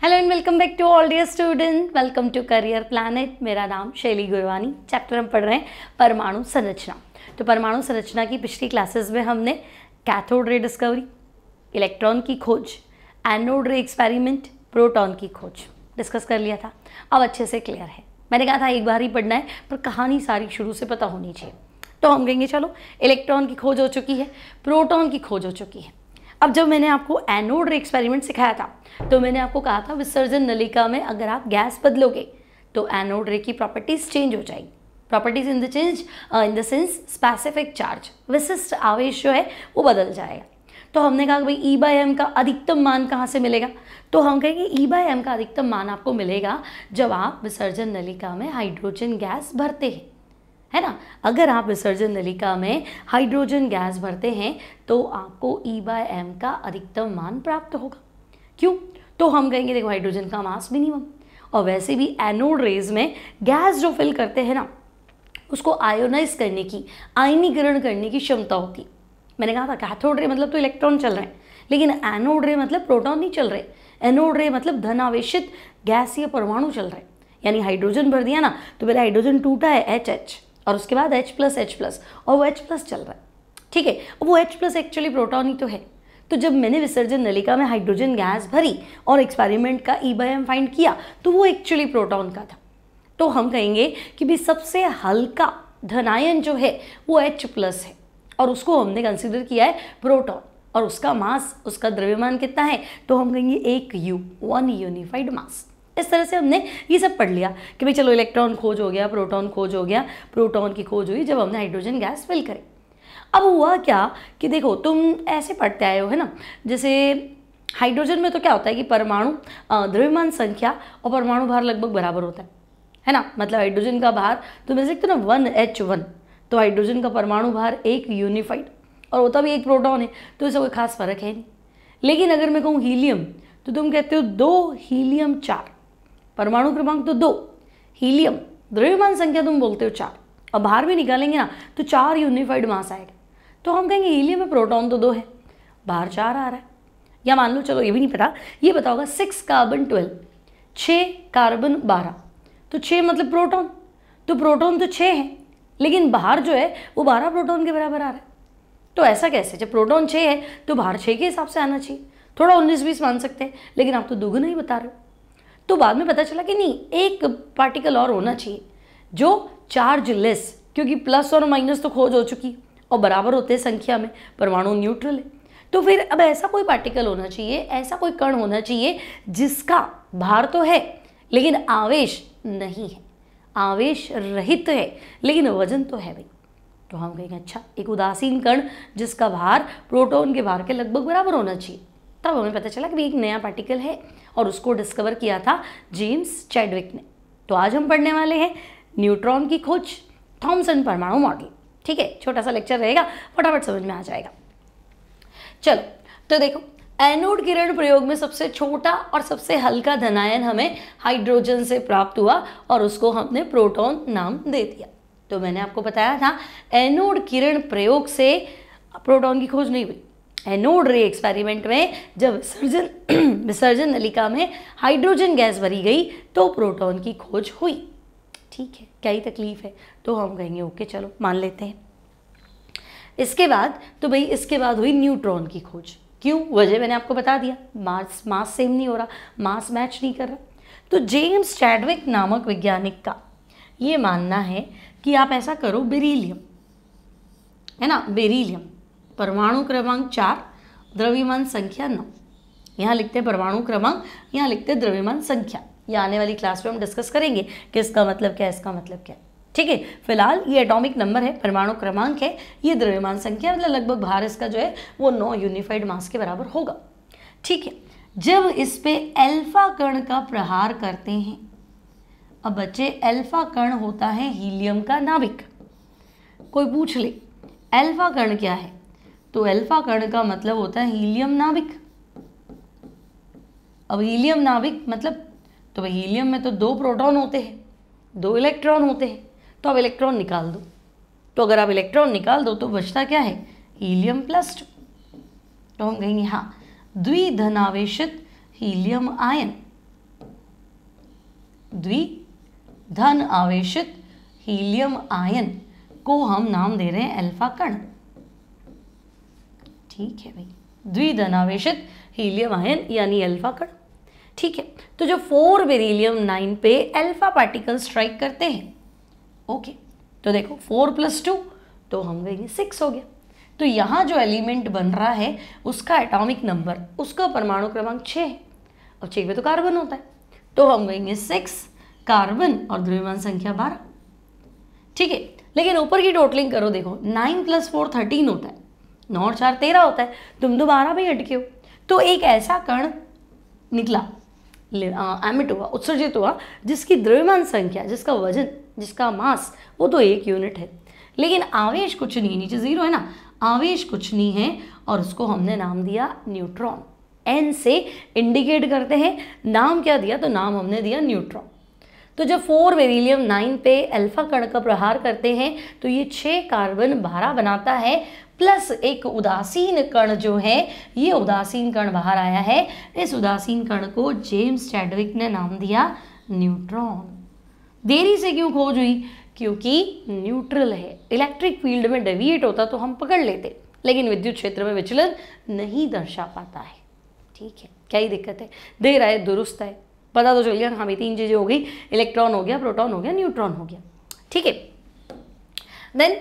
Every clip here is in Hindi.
Hello and welcome back to all dear student, welcome to career planet. मेरा नाम शैली गुरवानी। चैप्टर हम पढ़ रहे हैं परमाणु संरचना। तो परमाणु संरचना की पिछली क्लासेस में हमने कैथोड रे डिस्कवरी, इलेक्ट्रॉन की खोज, एनोड रे एक्सपेरिमेंट, प्रोटॉन की खोज डिस्कस कर लिया था। अब अच्छे से क्लियर है। मैंने कहा था एक बार ही पढ़ना है, पर कहानी सारी शुरू से पता होनी चाहिए। तो हम कहेंगे चलो इलेक्ट्रॉन की खोज हो चुकी है, प्रोटॉन की खोज हो चुकी है। अब जब मैंने आपको एनोड रे एक्सपेरिमेंट सिखाया था तो मैंने आपको कहा था विसर्जन नलिका में अगर आप गैस बदलोगे तो एनोड रे की प्रॉपर्टीज चेंज हो जाएगी। Properties in the sense specific charge, विशिष्ट आवेश जो है वो बदल जाएगा। तो हमने कहा भाई ई बाय एम का अधिकतम मान कहाँ से मिलेगा? तो हम कहेंगे ई बाय एम का अधिकतम मान आपको मिलेगा जब आप विसर्जन नलिका में हाइड्रोजन गैस भरते हैं, है ना। अगर आप विसर्जन नलिका में हाइड्रोजन गैस भरते हैं तो आपको ई बाय एम का अधिकतम मान प्राप्त होगा। क्यों? तो हम कहेंगे देखो हाइड्रोजन का मास मिनिमम, और वैसे भी एनोड रेज में गैस जो फिल करते हैं ना उसको आयोनाइज करने की, आयनीकरण करने की क्षमता होती। मैंने कहा था कैथोड रे मतलब तो इलेक्ट्रॉन चल रहे हैं, लेकिन एनोड रे मतलब प्रोटॉन नहीं चल रहे। एनोड रे मतलब धन आवेशित गैस या परमाणु चल रहे हैं। यानी हाइड्रोजन भर दिया ना तो पहले हाइड्रोजन टूटा है HH और उसके बाद H+H+ और वो H+ चल रहा है, ठीक है। वो H+ एक्चुअली प्रोटॉन ही तो है। तो जब मैंने विसर्जन नलिका में हाइड्रोजन गैस भरी और एक्सपेरिमेंट का ई बाय एम फाइंड किया तो वो एक्चुअली प्रोटॉन का था। तो हम कहेंगे कि भी सबसे हल्का धनायन जो है वो H+ है और उसको हमने कंसिडर किया है प्रोटॉन, और उसका मास, उसका द्रव्यमान कितना है? तो हम कहेंगे 1 यूनिफाइड मास। इस तरह से हमने ये सब पढ़ लिया कि भाई चलो इलेक्ट्रॉन खोज हो गया, प्रोटॉन खोज हो गया। प्रोटॉन की खोज हुई जब हमने हाइड्रोजन गैस फिल करी। अब हुआ क्या कि देखो तुम ऐसे पढ़ते आए हो, है ना, जैसे हाइड्रोजन में तो क्या होता है कि परमाणु द्रव्यमान संख्या और परमाणु भार लगभग बराबर होता है ना। मतलब हाइड्रोजन का भार तुम ऐसे लिखते हो ना 1H1, तो हाइड्रोजन का परमाणु भार 1 यूनिफाइड और होता भी एक प्रोटॉन है, तो इससे कोई खास फर्क है नहीं। लेकिन अगर मैं कहूँ हीलियम तो तुम कहते हो 2 हीलियम 4, परमाणु क्रमांक तो 2, हीलियम द्रव्यमान संख्या तुम बोलते हो 4, और बाहर भी निकालेंगे ना तो 4 यूनिफाइड मास आएगा। तो हम कहेंगे हीलियम में प्रोटॉन तो 2 है, बाहर 4 आ रहा है। या मान लो चलो ये भी नहीं पता, ये बताओगा 6 कार्बन 12, 6 कार्बन 12, तो 6 मतलब प्रोटॉन, तो प्रोटॉन तो 6 है लेकिन बाहर जो है वो 12 प्रोटॉन के बराबर आ रहा है। तो ऐसा कैसे? जब प्रोटॉन 6 है तो बाहर 6 के हिसाब से आना चाहिए। थोड़ा 19-20 मान सकते हैं, लेकिन आप तो दोगुना ही बता रहे हो। तो बाद में पता चला कि नहीं, एक पार्टिकल और होना चाहिए जो चार्ज लेस, क्योंकि प्लस और माइनस तो खोज हो चुकी और बराबर होते हैं संख्या में, परमाणु न्यूट्रल है। तो फिर अब ऐसा कोई पार्टिकल होना चाहिए, ऐसा कोई कण होना चाहिए जिसका भार तो है लेकिन आवेश नहीं है, आवेश रहित है लेकिन वजन तो है भाई। तो हम कहेंगे अच्छा एक उदासीन कण जिसका भार प्रोटॉन के भार के लगभग बराबर होना चाहिए। तब हमें पता चला कि एक नया पार्टिकल है और उसको डिस्कवर किया था जेम्स चैडविक ने। तो आज हम पढ़ने वाले हैं न्यूट्रॉन की खोज, थॉमसन परमाणु मॉडल। ठीक है, छोटा सा लेक्चर रहेगा, फटाफट समझ में आ जाएगा। चलो तो देखो, एनोड किरण प्रयोग में सबसे छोटा और सबसे हल्का धनायन हमें हाइड्रोजन से प्राप्त हुआ और उसको हमने प्रोटॉन नाम दे दिया। तो मैंने आपको बताया था एनोड किरण प्रयोग से प्रोटॉन की खोज नहीं हुई। एनोड रे एक्सपेरिमेंट में जब विसर्जन नलिका में हाइड्रोजन गैस भरी गई तो प्रोटॉन की खोज हुई। ठीक है, क्या ही तकलीफ है? तो हम कहेंगे ओके चलो मान लेते हैं। इसके बाद तो भाई इसके बाद हुई न्यूट्रॉन की खोज। क्यों? वजह मैंने आपको बता दिया, मास सेम नहीं हो रहा, मास मैच नहीं कर रहा। तो जेम्स चैडविक नामक वैज्ञानिक का ये मानना है कि आप ऐसा करो, बेरिलियम है ना, बेरिलियम परमाणु क्रमांक 4, द्रव्यमान संख्या 9। यहाँ लिखते हैं परमाणु क्रमांक, यहाँ लिखते हैं द्रव्यमान संख्या। ये आने वाली क्लास में हम डिस्कस करेंगे कि इसका मतलब क्या है, इसका मतलब क्या है। ठीक है, फिलहाल ये एटॉमिक नंबर है, परमाणु क्रमांक है, ये द्रव्यमान संख्या, मतलब लगभग भार इसका जो है वो 9 यूनिफाइड मास के बराबर होगा। ठीक है, जब इस पे अल्फा कण का प्रहार करते हैं, अब बच्चे अल्फा कण होता है हीलियम का नाभिक। कोई पूछ ले अल्फा कण क्या है, तो अल्फा कण का मतलब होता है हीलियम नाभिक। अब हीलियम नाभिक मतलब तो भाई हीलियम में तो 2 प्रोटॉन होते हैं, 2 इलेक्ट्रॉन होते हैं, तो अब इलेक्ट्रॉन निकाल दो। तो अगर आप इलेक्ट्रॉन निकाल दो तो बचता क्या है? हीलियम +2। तो हम कहेंगे हाँ, द्विधनावेशित हीलियम आयन द्विधन आवेशित हीलियम आयन को हम नाम दे रहे हैं अल्फा कण। ठीक है भाई, द्विधन आवेशित हीलियम आयन यानी अल्फा कण। ठीक है, तो जो 4 बेरिलियम 9 पे अल्फा पार्टिकल स्ट्राइक करते हैं, ओके, तो देखो 4 + 2 तो हम कहेंगे 6 हो गया। तो यहाँ जो एलिमेंट बन रहा है उसका एटॉमिक नंबर, उसका परमाणु क्रमांक 6 है। अब 6 पे तो कार्बन होता है, तो हम कहेंगे 6 कार्बन और द्रव्यमान संख्या 12। ठीक है, लेकिन ऊपर की टोटलिंग करो, देखो 9 + 4 13 होता है, 9 और 4 13 होता है, तुम तो 12 पे अटके हो। तो एक ऐसा कण निकला, एमिट हुआ, उत्सर्जित हुआ, जिसकी द्रव्यमान संख्या, जिसका वजन, जिसका मास वो तो 1 यूनिट है, लेकिन आवेश कुछ नहीं, नीचे 0 है ना, आवेश कुछ नहीं है, और उसको हमने नाम दिया न्यूट्रॉन। एन से इंडिकेट करते हैं, नाम क्या दिया, तो नाम हमने दिया न्यूट्रॉन। तो जब 4 बेरिलियम 9 पे अल्फा कण का प्रहार करते हैं तो ये 6 कार्बन 12 बनाता है, प्लस एक उदासीन कण जो है, ये उदासीन कण बाहर आया है। इस उदासीन कण को जेम्स चैडविक ने नाम दिया न्यूट्रॉन। देरी से क्यों खोज हुई, क्योंकि न्यूट्रल है, इलेक्ट्रिक फील्ड में डेविएट होता तो हम पकड़ लेते, लेकिन विद्युत क्षेत्र में विचलन नहीं दर्शा पाता है। ठीक है, क्या ही दिक्कत है, दे रहा है, दुरुस्त है, पता तो चल गया हमें 3 चीजें हो गई, इलेक्ट्रॉन हो गया, प्रोटॉन हो गया, न्यूट्रॉन हो गया। ठीक है, देन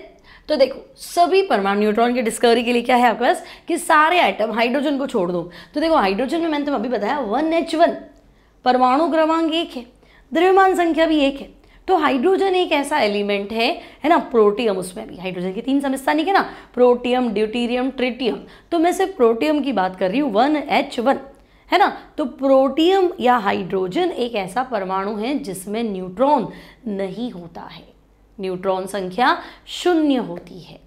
तो देखो सभी परमाणु, न्यूट्रॉन की डिस्कवरी के लिए क्या है आपके पास कि सारे आइटम, हाइड्रोजन को छोड़ दो, तो देखो हाइड्रोजन में मैंने तुम्हें अभी बताया 1H1 परमाणु क्रमांक 1 है, द्रव्यमान संख्या भी 1 है। तो हाइड्रोजन एक ऐसा एलिमेंट है ना, प्रोटियम, उसमें भी हाइड्रोजन के 3 समस्थानिक है ना, प्रोटियम, ड्यूटीरियम, ट्रिटियम, तो मैं सिर्फ प्रोटियम की बात कर रही हूँ, 1H1 है ना। तो प्रोटियम या हाइड्रोजन एक ऐसा परमाणु है जिसमें न्यूट्रॉन नहीं होता है, न्यूट्रॉन संख्या 0 होती है।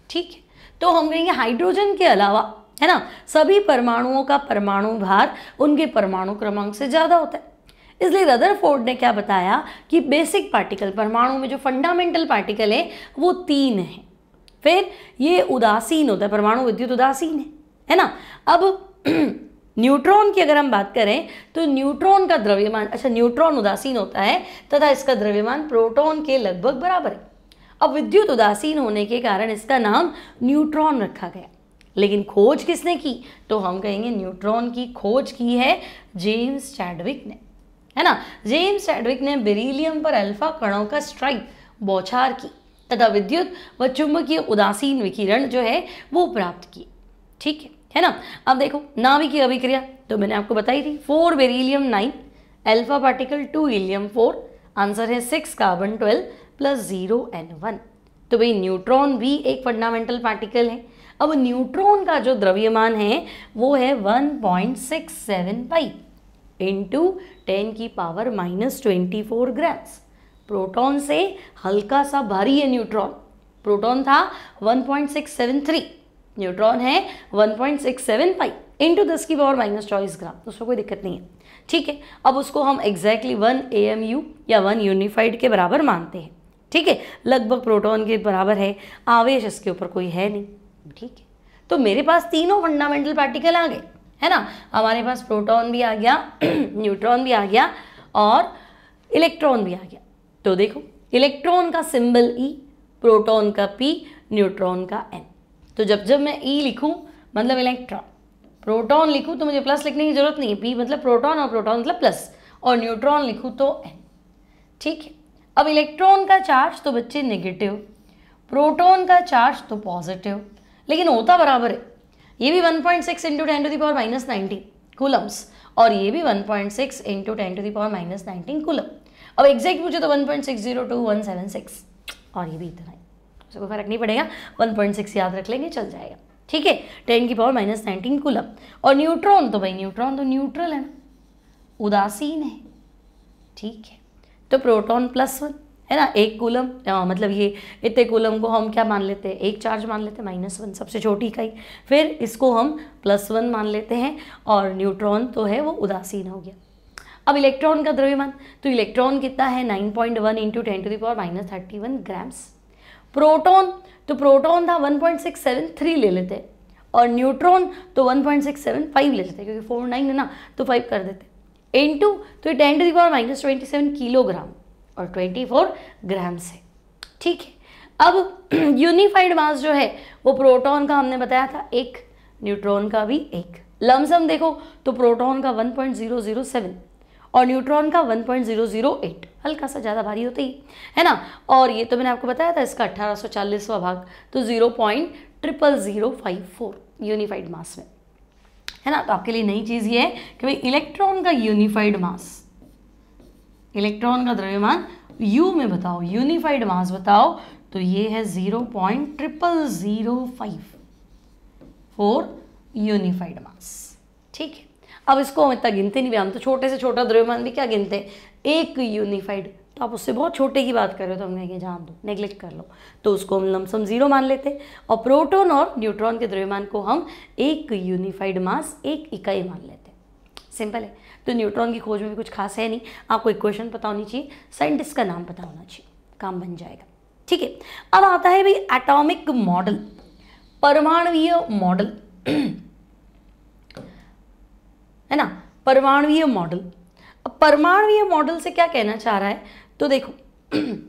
ठीक है, तो हम कहेंगे हाइड्रोजन के अलावा है ना सभी परमाणुओं का परमाणु भार उनके परमाणु क्रमांक से ज़्यादा होता है। इसलिए रदरफोर्ड ने क्या बताया कि बेसिक पार्टिकल, परमाणु में जो फंडामेंटल पार्टिकल है वो 3 है, फिर ये उदासीन होता है, परमाणु विद्युत उदासीन है ना। अब न्यूट्रॉन की अगर हम बात करें तो न्यूट्रॉन का द्रव्यमान, अच्छा न्यूट्रॉन उदासीन होता है तथा इसका द्रव्यमान प्रोटॉन के लगभग बराबर है। अब विद्युत उदासीन होने के कारण इसका नाम न्यूट्रॉन रखा गया, लेकिन खोज किसने की, तो हम कहेंगे न्यूट्रॉन की खोज की है जेम्स चैडविक ने, है ना। जेम्स चैडविक ने बेरिलियम पर अल्फा कणों का स्ट्राइक, बौछार की तथा विद्युत व चुंबकीय उदासीन विकिरण जो है वो प्राप्त की। ठीक है ना। अब देखो नाभिकीय अभिक्रिया तो मैंने आपको बताई थी, 4 beryllium 9 alpha particle 2 helium 4, answer है 6 कार्बन 12 + 0 N1। तो भाई न्यूट्रॉन भी एक फंडामेंटल पार्टिकल है। अब न्यूट्रॉन का जो द्रव्यमान है वो है 1.675 इंटू 10⁻⁻24 ग्राम्स। प्रोटॉन से हल्का सा भारी है न्यूट्रॉन, प्रोटॉन था 1.673, न्यूट्रॉन है 1.675 इंटू 10⁻⁻24 ग्राम, उसमें कोई दिक्कत नहीं है। ठीक है, अब उसको हम एग्जैक्टली 1 AMU या 1 यूनिफाइड के बराबर मानते हैं। ठीक है, लगभग प्रोटॉन के बराबर है, आवेश इसके ऊपर कोई है नहीं। ठीक है, तो मेरे पास तीनों फंडामेंटल पार्टिकल आ गए, है ना। हमारे पास प्रोटॉन भी आ गया, न्यूट्रॉन भी आ गया और इलेक्ट्रॉन भी आ गया। तो देखो इलेक्ट्रॉन का सिंबल E, प्रोटॉन का P, न्यूट्रॉन का N। तो जब मैं E लिखूं मतलब इलेक्ट्रॉन, प्रोटॉन लिखूं तो मुझे प्लस लिखने की जरूरत नहीं है, P मतलब प्रोटॉन और प्रोटॉन मतलब प्लस, और न्यूट्रॉन लिखूं तो N। ठीक है, अब इलेक्ट्रॉन का चार्ज तो बच्चे नेगेटिव, प्रोटॉन का चार्ज तो पॉजिटिव, लेकिन होता बराबर है। ये भी 1.6 इंटू 10⁻⁻19 कूलम्स और ये भी 1.6 इंटू 10⁻⁻19 कूलम। अब एग्जैक्ट पूछे तो 1.602176 और ये भी इतना ही, उससे कोई फर्क नहीं पड़ेगा, 1.6 याद रख लेंगे चल जाएगा। ठीक है, 10⁻⁻19 कूलम। और न्यूट्रॉन तो भाई न्यूट्रॉन तो न्यूट्रल है ना, उदासीन है। ठीक है, तो प्रोटॉन +1 है ना, 1 कूलम, मतलब ये इतने कूलम को हम क्या मान लेते हैं, एक चार्ज मान लेते हैं, -1 सबसे छोटी इकाई, फिर इसको हम +1 मान लेते हैं, और न्यूट्रॉन तो है वो उदासीन हो गया। अब इलेक्ट्रॉन का द्रव्यमान, तो इलेक्ट्रॉन कितना है 9.1 इंटू 10⁻31 ग्राम्स। प्रोटॉन, तो प्रोटॉन था 1.673 ले लेते हैं, और न्यूट्रॉन तो 1.675 ले लेते हैं, क्योंकि 4 9 है ना तो 5 कर देते। इनटू, तो 10⁻⁻27 किलोग्राम और 24 ग्राम्स है। ठीक है, अब यूनिफाइड मास जो है वो प्रोटॉन का हमने बताया था 1, न्यूट्रॉन का भी 1। लमसम देखो तो प्रोटॉन का 1.007 और न्यूट्रॉन का 1.008, हल्का सा ज़्यादा भारी होता ही है ना। और ये तो मैंने आपको बताया था इसका 1840वां भाग, तो 0.00054 यूनिफाइड मास में, है ना। तो आपके लिए नई चीज़ ये है कि भाई इलेक्ट्रॉन का यूनिफाइड मास, इलेक्ट्रॉन का द्रव्यमान यू में बताओ, यूनिफाइड मास बताओ, तो ये है 0.0054 यूनिफाइड मास। ठीक है, अब इसको हम इतना गिनते नहीं, हम तो छोटे से छोटा द्रव्यमान भी क्या गिनते हैं, 1 यूनिफाइड, तो आप उससे बहुत छोटे की बात कर रहे हो तो हम कहेंगे जान दो, नेग्लेक्ट कर लो, तो उसको हम लमसम 0 मान लेते हैं। और प्रोटॉन और न्यूट्रॉन के द्रव्यमान को हम 1 यूनिफाइड मास, 1 इकाई मान लेते हैं। सिंपल है। तो न्यूट्रॉन की खोज में भी कुछ खास है नहीं, आपको इक्वेशन पता होनी चाहिए, साइंटिस्ट का नाम पता होना चाहिए, काम बन जाएगा। ठीक है, अब आता है भाई एटॉमिक मॉडल, परमाणुवीय मॉडल, है ना, परमाणुवीय मॉडल। अब परमाणुवीय मॉडल से क्या कहना चाह रहा है, तो देखो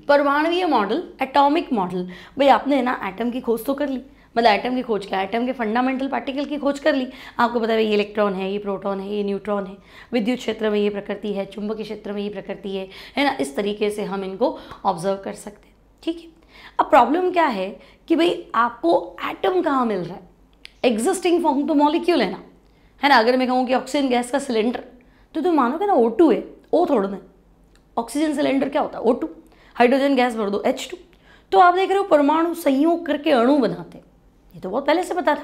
परमाणुवीय मॉडल, एटॉमिक मॉडल, भाई आपने ना एटम की खोज तो कर ली, मतलब एटम की खोज क्या, एटम के फंडामेंटल पार्टिकल की खोज कर ली, आपको पता है ये इलेक्ट्रॉन है, ये प्रोटॉन है, ये न्यूट्रॉन है, विद्युत क्षेत्र में ये प्रकृति है, चुंबकीय क्षेत्र में ये प्रकृति है ना, इस तरीके से हम इनको ऑब्जर्व कर सकते हैं। ठीक है, अब प्रॉब्लम क्या है कि भाई आपको एटम कहाँ मिल रहा है, एग्जिस्टिंग फॉर्म तो मॉलिक्यूल है ना, अगर मैं कहूँ कि ऑक्सीजन गैस का सिलेंडर, तो तुम मानोगे ना O2 है, O थोड़ा ना, ऑक्सीजन सिलेंडर क्या होता है O2, हाइड्रोजन गैस भर दो H2। तो आप देख रहे हो परमाणु संयोग करके अणु बनाते हैं, ये तो बहुत पहले से पता था,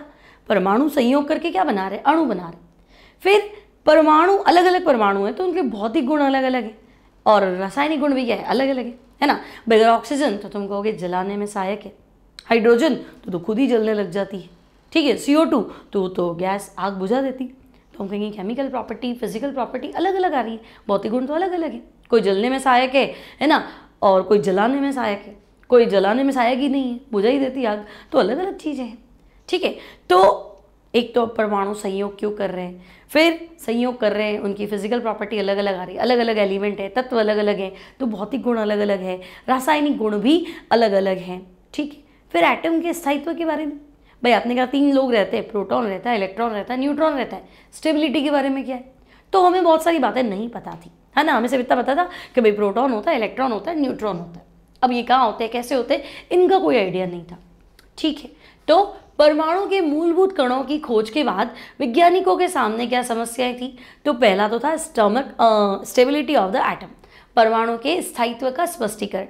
परमाणु संयोग करके क्या बना रहे, अणु बना रहे। फिर परमाणु, अलग अलग परमाणु हैं तो उनके भौतिक गुण अलग अलग है और रासायनिक गुण भी क्या है, अलग अलग है ना। बगैर ऑक्सीजन तो तुम कहोगे जलाने में सहायक है, हाइड्रोजन तो खुद ही जलने लग जाती है, ठीक है, CO2 तो गैस आग बुझा देती, तो हम कहेंगे केमिकल प्रॉपर्टी, फिजिकल प्रॉपर्टी अलग अलग आ रही है, भौतिक गुण तो अलग अलग है, कोई जलने में सहायक है ना, और कोई जलाने में सहायक है, कोई जलाने में सहायक ही नहीं है, बुझा ही देती आग, तो अलग अलग चीज़ें हैं। ठीक है, तो एक तो परमाणु संयोग क्यों कर रहे हैं, फिर संयोग कर रहे हैं, उनकी फिजिकल प्रॉपर्टी अलग अलग आ रही है, अलग अलग एलिमेंट है, तत्व अलग अलग हैं, तो भौतिक गुण अलग अलग है, रासायनिक गुण भी अलग अलग हैं। ठीक है, फिर एटम के स्थायित्व के बारे में, भाई आपने कहा 3 लोग रहते हैं, प्रोटॉन रहता है, इलेक्ट्रॉन रहता है, न्यूट्रॉन रहता है, स्टेबिलिटी के बारे में क्या है, तो हमें बहुत सारी बातें नहीं पता थी, है ना। हमें सिर्फ इतना पता था कि भाई प्रोटॉन होता है, इलेक्ट्रॉन होता है, न्यूट्रॉन होता है, अब ये कहाँ होते हैं, कैसे होते हैं, इनका कोई आइडिया नहीं था। ठीक है, तो परमाणु के मूलभूत कणों की खोज के बाद वैज्ञानिकों के सामने क्या समस्याएं थी, तो पहला तो था स्टेबिलिटी ऑफ द एटम, परमाणु के स्थायित्व का स्पष्टीकरण,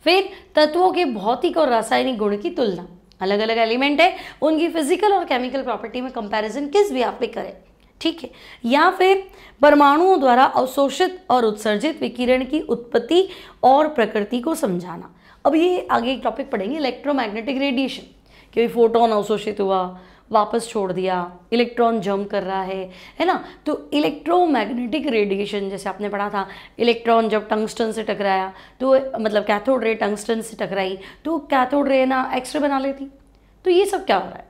फिर तत्वों के भौतिक और रासायनिक गुण की तुलना, अलग अलग एलिमेंट है उनकी फिजिकल और केमिकल प्रॉपर्टी में कंपैरिजन किस भी आप पे करें। ठीक है, या फिर परमाणुओं द्वारा अवशोषित और उत्सर्जित विकिरण की उत्पत्ति और प्रकृति को समझाना। अब ये आगे एक टॉपिक पढ़ेंगे, इलेक्ट्रोमैग्नेटिक रेडिएशन, कि फोटोन अवशोषित हुआ, वापस छोड़ दिया, इलेक्ट्रॉन जंप कर रहा है ना, तो इलेक्ट्रोमैग्नेटिक रेडिएशन, जैसे आपने पढ़ा था, इलेक्ट्रॉन जब टंगस्टन से टकराया तो मतलब कैथोड रे टंगस्टन से टकराई तो कैथोड रे ना एक्सरे बना लेती, तो ये सब क्या हो रहा है,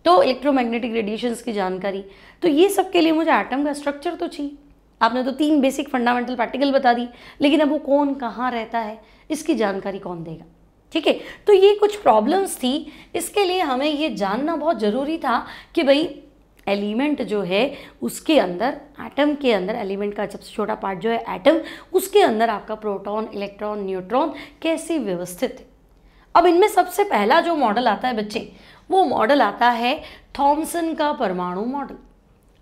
तो इलेक्ट्रोमैग्नेटिक रेडिएशंस की जानकारी, तो ये सब के लिए मुझे एटम का स्ट्रक्चर तो चाहिए। आपने तो 3 बेसिक फंडामेंटल पार्टिकल बता दी, लेकिन अब वो कौन कहाँ रहता है, इसकी जानकारी कौन देगा। ठीक है, तो ये कुछ प्रॉब्लम्स थी, इसके लिए हमें ये जानना बहुत ज़रूरी था कि भाई एलिमेंट जो है उसके अंदर, एटम के अंदर, एलिमेंट का सबसे छोटा पार्ट जो है एटम, उसके अंदर आपका प्रोटॉन, इलेक्ट्रॉन, न्यूट्रॉन कैसे व्यवस्थित है। अब इनमें सबसे पहला जो मॉडल आता है बच्चे, वो मॉडल आता है थॉमसन का परमाणु मॉडल।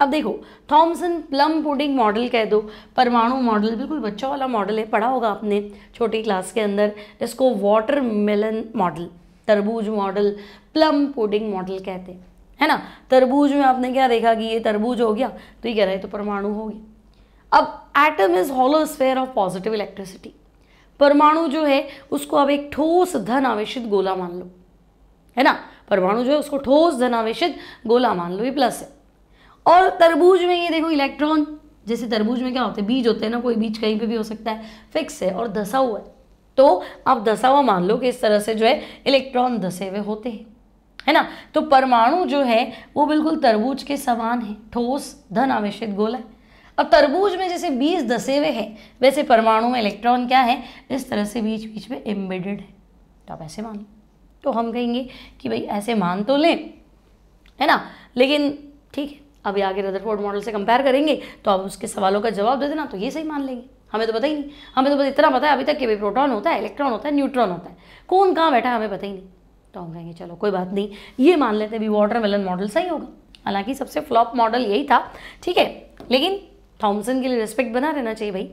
अब देखो, थॉमसन प्लम पुडिंग मॉडल कह दो, परमाणु मॉडल, बिल्कुल बच्चों वाला मॉडल है, पढ़ा होगा आपने छोटी क्लास के अंदर। इसको वाटरमेलन मॉडल, तरबूज मॉडल, प्लम पुडिंग मॉडल कहते हैं, है ना। तरबूज में आपने क्या देखा कि ये तरबूज हो गया, तो ये कह रहे हैं तो परमाणु हो गया। अब atom is hollow sphere of positive electricity, परमाणु जो है उसको अब एक ठोस धन आवेशित गोला मान लो, है ना, परमाणु जो है उसको ठोस धन आवेशित गोला मान लो, ये प्लस है। और तरबूज में ये देखो इलेक्ट्रॉन, जैसे तरबूज में क्या होते हैं, बीज होते हैं ना, कोई बीज कहीं पे भी हो सकता है, फिक्स है और धसा हुआ है, तो आप धसा हुआ मान लो कि इस तरह से जो है इलेक्ट्रॉन धसे हुए होते हैं, है ना। तो परमाणु जो है वो बिल्कुल तरबूज के समान है, ठोस धन आवेशित गोला है। अब तरबूज में जैसे बीज धसे हुए हैं, वैसे परमाणु में इलेक्ट्रॉन क्या है, इस तरह से बीच बीच में एम्बेडेड है। तो आप ऐसे मान लो, तो हम कहेंगे कि भाई ऐसे मान तो लें, है ना, लेकिन ठीक है, अभी आगे रदरफोर्ड मॉडल से कंपेयर करेंगे तो आप उसके सवालों का जवाब दे देना, तो ये सही मान लेंगे। हमें तो पता ही नहीं, हमें तो बस इतना पता है अभी तक कि भाई प्रोटॉन होता है, इलेक्ट्रॉन होता है, न्यूट्रॉन होता है, कौन कहाँ बैठा है हमें पता ही नहीं। तो हम कहेंगे चलो कोई बात नहीं, ये मान लेते हैं भी वाटरमेलन मॉडल सही होगा। हालांकि सबसे फ्लॉप मॉडल यही था, ठीक है, लेकिन थॉमसन के लिए रिस्पेक्ट बना रहना चाहिए भाई।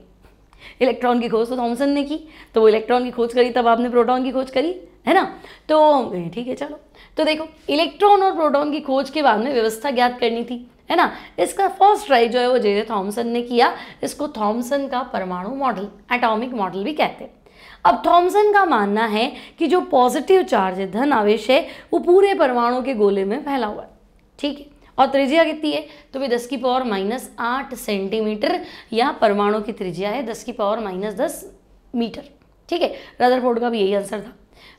इलेक्ट्रॉन की खोज तो थॉमसन ने की, तो वो इलेक्ट्रॉन की खोज करी, तब आपने प्रोटॉन की खोज करी, है ना। तो ठीक है चलो, तो देखो इलेक्ट्रॉन और प्रोटॉन की खोज के बाद में व्यवस्था ज्ञात करनी थी, है ना। इसका फर्स्ट ट्राई जो है वो जे थॉमसन ने किया। इसको थॉमसन का परमाणु मॉडल, एटॉमिक मॉडल भी कहते हैं। अब थॉमसन का मानना है कि जो पॉजिटिव चार्ज है, धन आवेश है, वो पूरे परमाणु के गोले में फैला हुआ है, ठीक है, और त्रिज्या कितनी है, तो भी 10⁻⁸ सेंटीमीटर, या परमाणु की त्रिज्या है 10⁻⁻10 मीटर, ठीक है। रदरफोर्ड का भी यही आंसर था।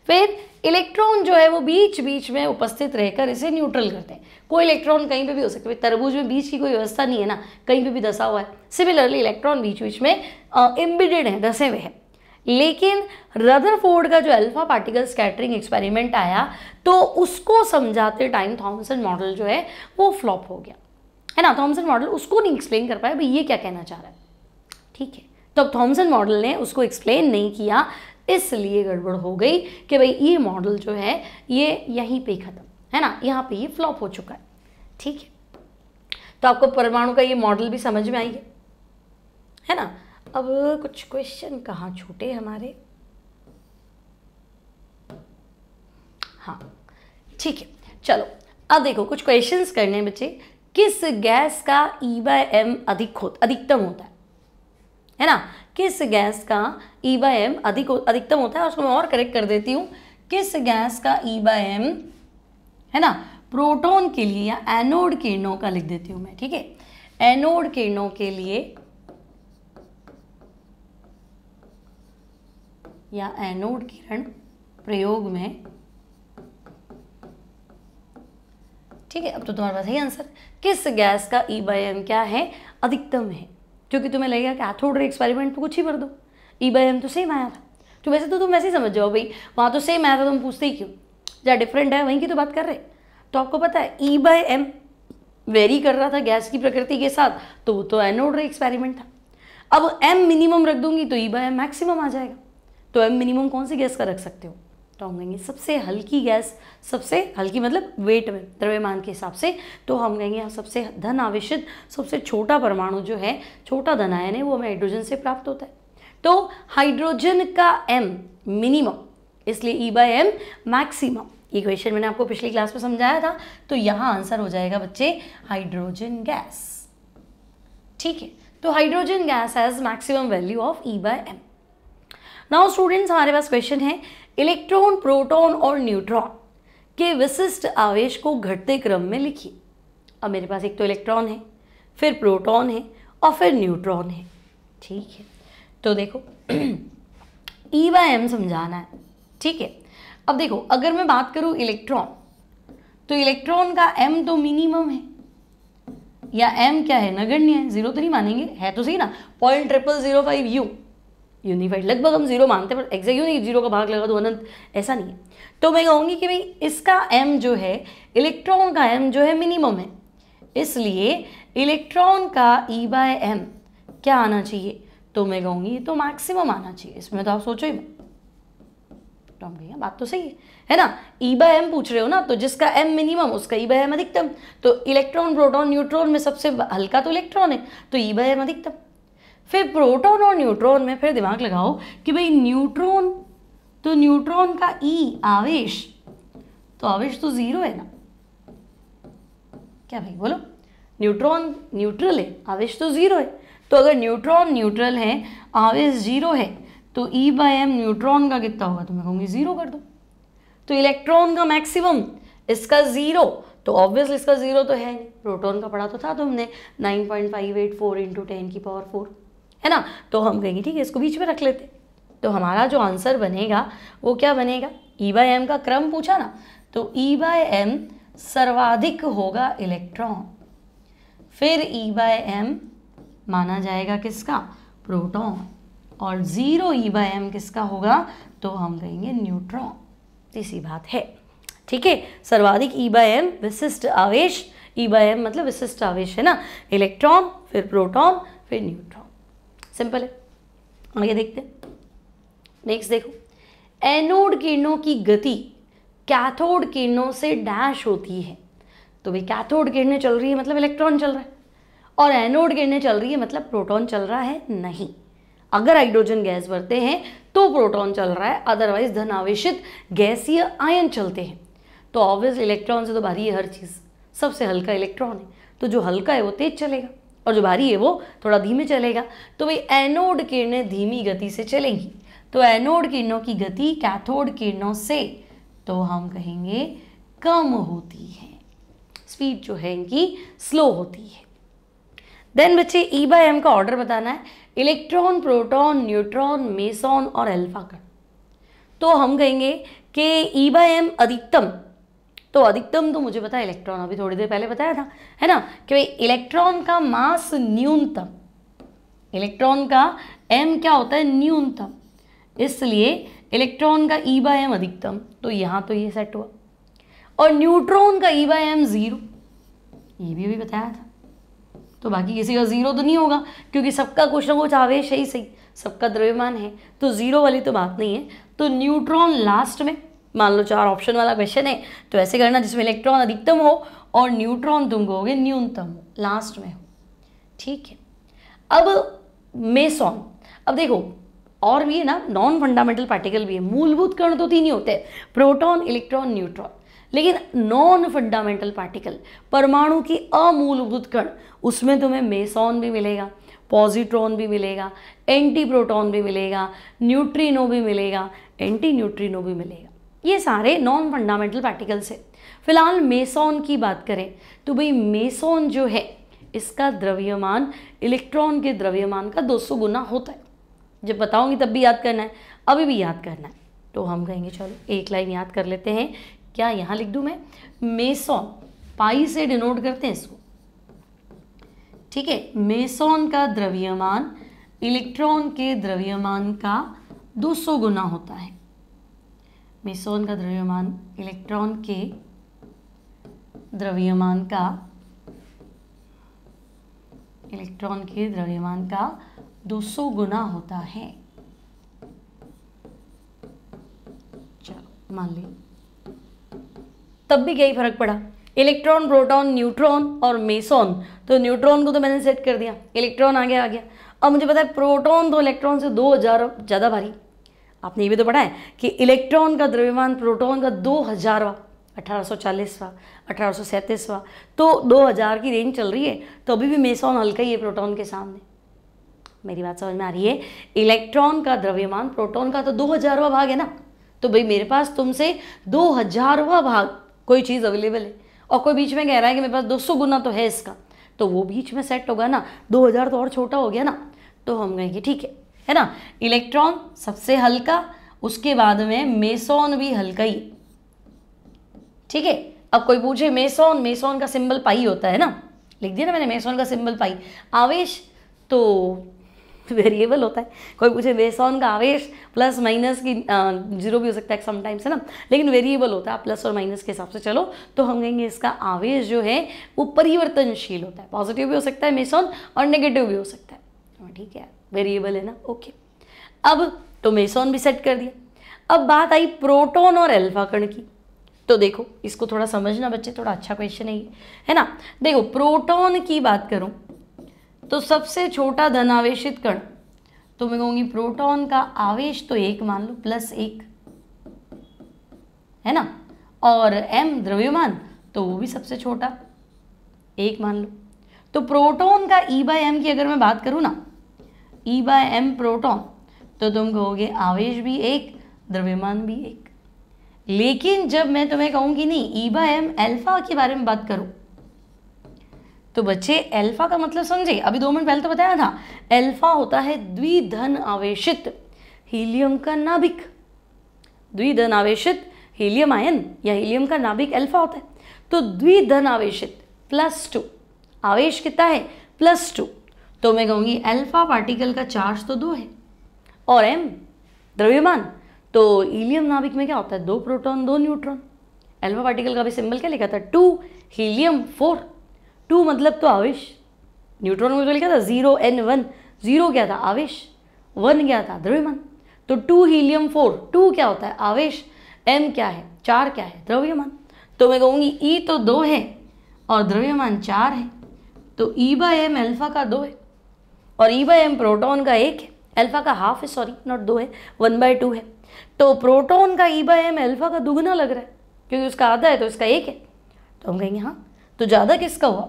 फिर इलेक्ट्रॉन जो है वो बीच बीच में उपस्थित रहकर इसे न्यूट्रल करते हैं। कोई इलेक्ट्रॉन कहीं पे भी हो सकता है, तरबूज में बीच की कोई व्यवस्था नहीं है ना, कहीं पे भी धसा हुआ है। सिमिलरली इलेक्ट्रॉन बीच बीच में एम्बेडेड है, धसे हुए हैं। लेकिन रदरफोर्ड का जो अल्फा पार्टिकल स्कैटरिंग एक्सपेरिमेंट आया, तो उसको समझाते टाइम थॉमसन मॉडल जो है वो फ्लॉप हो गया, है ना। थॉमसन मॉडल उसको नहीं एक्सप्लेन कर पाया भाई ये क्या कहना चाह रहा है, ठीक है। तो अब थॉमसन मॉडल ने उसको एक्सप्लेन नहीं किया, इसलिए गड़बड़ हो गई कि भाई ये मॉडल जो है ये यहीं पे ख़त्म, है ना, यहाँ पे ये फ्लॉप हो चुका है, ठीक है। तो आपको परमाणु का ये मॉडल भी समझ में आई है ना। अब कुछ क्वेश्चन कहाँ छूटे हमारे, हाँ ठीक है, चलो अब देखो कुछ क्वेश्चंस करने बच्चे। किस गैस का E/m अधिकतम होता है ना। किस गैस का E/m अधिकतम होता है, और उसको मैं और करेक्ट कर देती हूँ, किस गैस का E/m, है ना, प्रोटॉन के लिए या एनोड किरणों का लिख देती हूँ मैं, ठीक है। एनोड किरणों के लिए या एनोड किरण प्रयोग में, ठीक है। अब तो तुम्हारे पास है आंसर, किस गैस का E/m क्या है, अधिकतम है। क्योंकि तुम्हें लगेगा कि कैथोड रे एक्सपेरिमेंट तो कुछ ही भर दो, E/m तो सेम आया था, तो वैसे तो तुम वैसे ही समझ जाओ भाई वहाँ तो सेम आया था, तुम पूछते ही क्यों, जहाँ डिफरेंट है वहीं की तो बात कर रहे। तो आपको पता है E/m वेरी कर रहा था गैस की प्रकृति के साथ, तो वो तो एनोड रे एक्सपेरिमेंट था। अब m मिनिमम रख दूंगी तो E/m मैक्सिमम आ जाएगा। तो m मिनिमम कौन सी गैस का रख सकते हो, तो हम कहेंगे सबसे हल्की गैस, सबसे हल्की मतलब वेट में, द्रव्यमान के हिसाब से, तो हम कहेंगे यहाँ सबसे धन आवेशित सबसे छोटा परमाणु जो है, छोटा धन आयन है, वो हमें हाइड्रोजन से प्राप्त होता है। तो हाइड्रोजन का m मिनिमम, इसलिए E/m मैक्सिमम। ये क्वेश्चन मैंने आपको पिछली क्लास में समझाया था, तो यहाँ आंसर हो जाएगा बच्चे हाइड्रोजन गैस, ठीक है। तो hydrogen gas has maximum value of E/m। Now students हमारे पास क्वेश्चन है, इलेक्ट्रॉन, प्रोटॉन और न्यूट्रॉन के विशिष्ट आवेश को घटते क्रम में लिखिए। अब मेरे पास एक तो इलेक्ट्रॉन है, फिर प्रोटॉन है और फिर न्यूट्रॉन है, ठीक है। तो देखो E/m समझाना है, ठीक है। अब देखो अगर मैं बात करूं इलेक्ट्रॉन, तो इलेक्ट्रॉन का m तो मिनिमम है, या m क्या है, नगण्य है, जीरो तो नहीं मानेंगे, है तो सही ना, 0.0005 U यूनिफाइड, लगभग हम जीरो मानते हैं, पर एग्जैक्ट नहीं, जीरो का भाग लगा दो अनंत, ऐसा नहीं है। तो मैं कहूँगी कि भाई इसका m जो है, इलेक्ट्रॉन का m जो है मिनिमम है, इसलिए इलेक्ट्रॉन का E/m क्या आना चाहिए, तो मैं कहूँगी तो मैक्सिमम आना चाहिए। इसमें तो आप सोचो ही, तो हम कहेंगे बात तो सही है ना, E/m पूछ रहे हो ना, तो जिसका m मिनिमम उसका E/m अधिकतम। तो इलेक्ट्रॉन, प्रोटॉन, न्यूट्रॉन में सबसे हल्का तो इलेक्ट्रॉन है, तो E/m अधिकतम। फिर प्रोटॉन और न्यूट्रॉन में फिर दिमाग लगाओ कि भाई न्यूट्रॉन, तो न्यूट्रॉन का E आवेश, तो आवेश तो जीरो है ना, क्या भाई बोलो, न्यूट्रॉन न्यूट्रल है, आवेश तो जीरो है। तो अगर न्यूट्रॉन न्यूट्रल है, आवेश जीरो है, तो E/m न्यूट्रॉन का कितना होगा, तो मैं कहूँगी जीरो कर दो। तो इलेक्ट्रॉन का मैक्सिमम, इसका जीरो, तो ऑब्वियसली इसका जीरो तो है नहीं, प्रोटॉन का पढ़ा तो था तुमने 9.584 × 10⁴, है ना। तो हम कहेंगे ठीक है, इसको बीच में रख लेते। तो हमारा जो आंसर बनेगा वो क्या बनेगा, E/m का क्रम पूछा ना, तो E/m सर्वाधिक होगा इलेक्ट्रॉन, फिर E/m माना जाएगा किसका, प्रोटॉन, और 0 E/m किसका होगा, तो हम कहेंगे न्यूट्रॉन। तीसरी बात है, ठीक है, सर्वाधिक E/m विशिष्ट आवेश, E/m मतलब विशिष्ट आवेश है ना, इलेक्ट्रॉन फिर प्रोटॉन फिर न्यूट्रॉन, सिंपल है। आगे देखते हैं, नेक्स्ट देखो, एनोड किरणों की गति कैथोड किरणों से डैश होती है। तो भाई कैथोड किरणें चल रही है मतलब इलेक्ट्रॉन चल रहा है, और एनोड किरणें चल रही है मतलब प्रोटॉन चल रहा है नहीं। अगर हाइड्रोजन गैस भरते हैं तो प्रोटॉन चल रहा है, अदरवाइज धन आवेशित गैसीय आयन चलते हैं। तो ऑब्वियस इलेक्ट्रॉन से तो भारी है हर चीज़, सबसे हल्का इलेक्ट्रॉन है, तो जो हल्का है वो तेज चलेगा और जो भारी है वो थोड़ा धीमे चलेगा। तो भाई एनोड किरणें धीमी गति से चलेंगी, तो एनोड किरणों की गति कैथोड किरणों से तो हम कहेंगे कम होती है, स्पीड जो है इनकी स्लो होती है। देन बच्चे E/m का ऑर्डर बताना है, इलेक्ट्रॉन, प्रोटॉन, न्यूट्रॉन, मेसॉन और अल्फा कण। तो हम कहेंगे कि E/m अधिकतम, तो अधिकतम तो मुझे पता है इलेक्ट्रॉन, अभी थोड़ी देर पहले बताया था, है ना, कि भाई इलेक्ट्रॉन का मास न्यूनतम, इलेक्ट्रॉन का m क्या होता है, न्यूनतम, इसलिए इलेक्ट्रॉन का E/m अधिकतम, तो यहाँ तो ये सेट हुआ। और न्यूट्रॉन का E/m 0, ये भी अभी बताया था, तो बाकी किसी का 0 तो नहीं होगा क्योंकि सबका कुछ ना कुछ आवेश है ही सही, सबका द्रव्यमान है, तो 0 वाली तो बात नहीं है। तो न्यूट्रॉन लास्ट में, मान लो 4 ऑप्शन वाला क्वेश्चन है तो ऐसे करना जिसमें इलेक्ट्रॉन अधिकतम हो और न्यूट्रॉन तुम कहोगे न्यूनतम हो, लास्ट में हो, ठीक है। अब मेसॉन, अब देखो और भी है ना, नॉन फंडामेंटल पार्टिकल भी है, मूलभूत कण तो 3 ही होते हैं, प्रोटॉन, इलेक्ट्रॉन, न्यूट्रॉन, लेकिन नॉन फंडामेंटल पार्टिकल, परमाणु की अमूलभूत कण, उसमें तुम्हें मेसॉन भी मिलेगा, पॉजिट्रॉन भी मिलेगा, एंटी प्रोटॉन भी मिलेगा, न्यूट्रिनो भी मिलेगा, एंटी न्यूट्रिनो भी मिलेगा, ये सारे नॉन फंडामेंटल पार्टिकल्स है। फिलहाल मेसॉन की बात करें तो भाई मेसॉन जो है इसका द्रव्यमान इलेक्ट्रॉन के द्रव्यमान का 200 गुना होता है। जब बताऊंगी तब भी याद करना है, अभी भी याद करना है। तो हम कहेंगे चलो एक लाइन याद कर लेते हैं, क्या यहाँ लिख दूँ मैं, मेसॉन, पाई से डिनोट करते हैं इसको, ठीक है। मेसॉन का द्रव्यमान इलेक्ट्रॉन के द्रव्यमान का 200 गुना होता है। मेसॉन का द्रव्यमान इलेक्ट्रॉन के द्रव्यमान का 200 गुना होता है। चलो मान ली, तब भी क्या ही फर्क पड़ा, इलेक्ट्रॉन, प्रोटॉन, न्यूट्रॉन और मेसॉन, तो न्यूट्रॉन को तो मैंने सेट कर दिया, इलेक्ट्रॉन आ गया। अब मुझे पता है प्रोटॉन तो इलेक्ट्रॉन से 2000 ज़्यादा भारी। आपने ये भी तो पढ़ा है कि इलेक्ट्रॉन का द्रव्यमान प्रोटॉन का 2000वां, 1840वां, 1837वां, तो 2000 की रेंज चल रही है, तो अभी भी मेसॉन हल्का ही है प्रोटॉन के सामने। मेरी बात समझ में आ रही है, इलेक्ट्रॉन का द्रव्यमान प्रोटॉन का तो 2000वां भाग है ना, तो भाई मेरे पास तुमसे 2000वां भाग कोई चीज़ अवेलेबल है और कोई बीच में कह रहा है कि मेरे पास 200 गुना तो है इसका, तो वो बीच में सेट होगा ना, 2000 तो और छोटा हो गया ना, तो हम कहेंगे ठीक है ना, इलेक्ट्रॉन सबसे हल्का, उसके बाद में मेसॉन भी हल्का ही, ठीक है। अब कोई पूछे मेसॉन, मेसॉन का सिंबल पाई होता है ना, लिख दिया ना मैंने, मेसॉन का सिंबल पाई। आवेश तो वेरिएबल होता है, कोई पूछे मेसॉन का आवेश प्लस माइनस की 0 भी हो सकता है समटाइम्स, है ना, लेकिन वेरिएबल होता है, प्लस और माइनस के हिसाब से। चलो तो हम कहेंगे इसका आवेश जो है वो परिवर्तनशील होता है, पॉजिटिव भी हो सकता है मेसॉन और नेगेटिव भी हो सकता है, ठीक है, वेरिएबल है ना, ओके। अब तो मेसॉन भी सेट कर दिया। अब बात आई प्रोटॉन और अल्फा कण की, तो देखो इसको थोड़ा समझना बच्चे, थोड़ा अच्छा क्वेश्चन है ना। देखो प्रोटॉन की बात करूं तो सबसे छोटा धनावेशित कण, तो मैं कहूँगी प्रोटॉन का आवेश तो 1 मान लो, +1, है ना, और m द्रव्यमान तो वो भी सबसे छोटा 1 मान लो। तो प्रोटॉन का E/m की अगर मैं बात करूँ ना, E/m प्रोटॉन, तो तुम कहोगे आवेश भी 1, द्रव्यमान भी 1। लेकिन जब मैं तुम्हें कहूँगी नहीं E/m अल्फा के बारे में बात करूँ, तो बच्चे अल्फा का मतलब समझे, अभी 2 मिनट पहले तो बताया था, अल्फा होता है द्विधन आवेशित हीलियम का नाभिक, द्विधन आवेशित हीलियम आयन या हीलियम का नाभिक अल्फा होता है। तो द्विधन आवेशित +2, आवेश कितना है +2, तो मैं कहूँगी अल्फा पार्टिकल का चार्ज तो 2 है और m द्रव्यमान, तो हीलियम नाभिक में क्या होता है 2 प्रोटॉन 2 न्यूट्रॉन। अल्फा पार्टिकल का भी सिंबल क्या लिखा था 2, हीलियम 4, 2 मतलब तो आवेश, न्यूट्रॉन में तो लिखा था 0 n 1, 0 क्या था आवेश, 1 क्या था द्रव्यमान, तो 2 हीलियम 4, 2 क्या होता है आवेश, m क्या है 4 क्या है द्रव्यमान। तो मैं कहूँगी E तो 2 है और द्रव्यमान 4 है, तो E/m अल्फा का 2 है और E/m प्रोटॉन का 1 है, अल्फा का हाफ है, सॉरी नॉट 2 है, 1/2 है। तो प्रोटॉन का E/m अल्फा का दुगना लग रहा है क्योंकि उसका आधा है तो इसका 1 है, तो हम कहेंगे हाँ तो ज़्यादा किसका हुआ,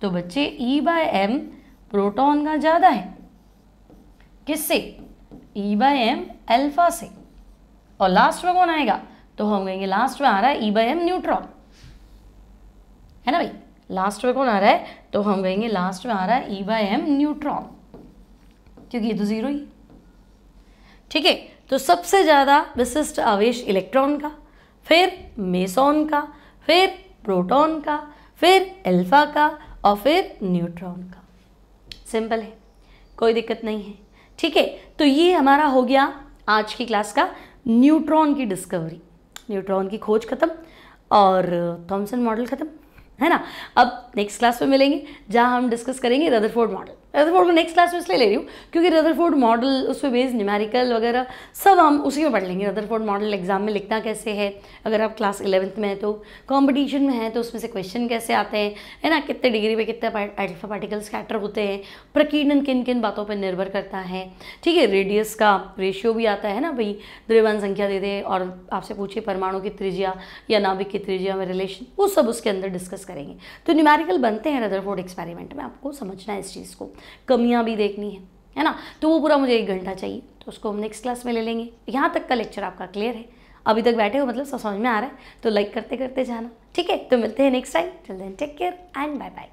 तो बच्चे E/m प्रोटॉन का ज़्यादा है, किससे E/m अल्फा से। और लास्ट में कौन आएगा, तो हम कहेंगे लास्ट में आ रहा है E/m न्यूट्रॉन, है ना भाई, लास्ट में कौन आ रहा है, तो हम कहेंगे लास्ट में आ रहा है E/m न्यूट्रॉन, क्योंकि ये तो 0 ही, ठीक है। तो सबसे ज़्यादा विशिष्ट आवेश इलेक्ट्रॉन का, फिर मेसॉन का, फिर प्रोटॉन का, फिर अल्फा का और फिर न्यूट्रॉन का। सिंपल है, कोई दिक्कत नहीं है, ठीक है। तो ये हमारा हो गया आज की क्लास का न्यूट्रॉन की डिस्कवरी, न्यूट्रॉन की खोज खत्म और थॉमसन मॉडल खत्म, है ना। अब नेक्स्ट क्लास में मिलेंगे जहाँ हम डिस्कस करेंगे रदरफोर्ड मॉडल। रदरफोर्ड को नेक्स्ट क्लास में इसलिए ले रही हूँ क्योंकि रदरफोर्ड मॉडल उस पर बेस्ड न्यूमेरिकल वगैरह सब हम उसी में पढ़ लेंगे। रदरफोर्ड मॉडल एग्जाम में लिखना कैसे है, अगर आप क्लास 11th में है तो कंपटीशन में है तो उसमें से क्वेश्चन कैसे आते हैं, है ना, कितने डिग्री पे कितने अल्फा पार्टिकल स्कैटर होते हैं, प्रकीर्णन किन किन बातों पर निर्भर करता है, ठीक है। रेडियस का रेशियो भी आता है ना भाई, द्रव्यमान संख्या दे दे और आपसे पूछे परमाणु की त्रिज्या या नाभिक की त्रिज्या में रिलेशन, वो सब उसके अंदर डिस्कस करेंगे। तो न्यूमेरिकल बनते हैं रदरफोर्ड एक्सपेरिमेंट में, आपको समझना है इस चीज़ को, कमियां भी देखनी है ना। तो वो पूरा मुझे 1 घंटा चाहिए, तो उसको हम नेक्स्ट क्लास में ले लेंगे। यहाँ तक का लेक्चर आपका क्लियर है, अभी तक बैठे हो मतलब सब समझ में आ रहा है, तो लाइक करते करते जाना, ठीक है। तो मिलते हैं next time, till then take care and bye bye.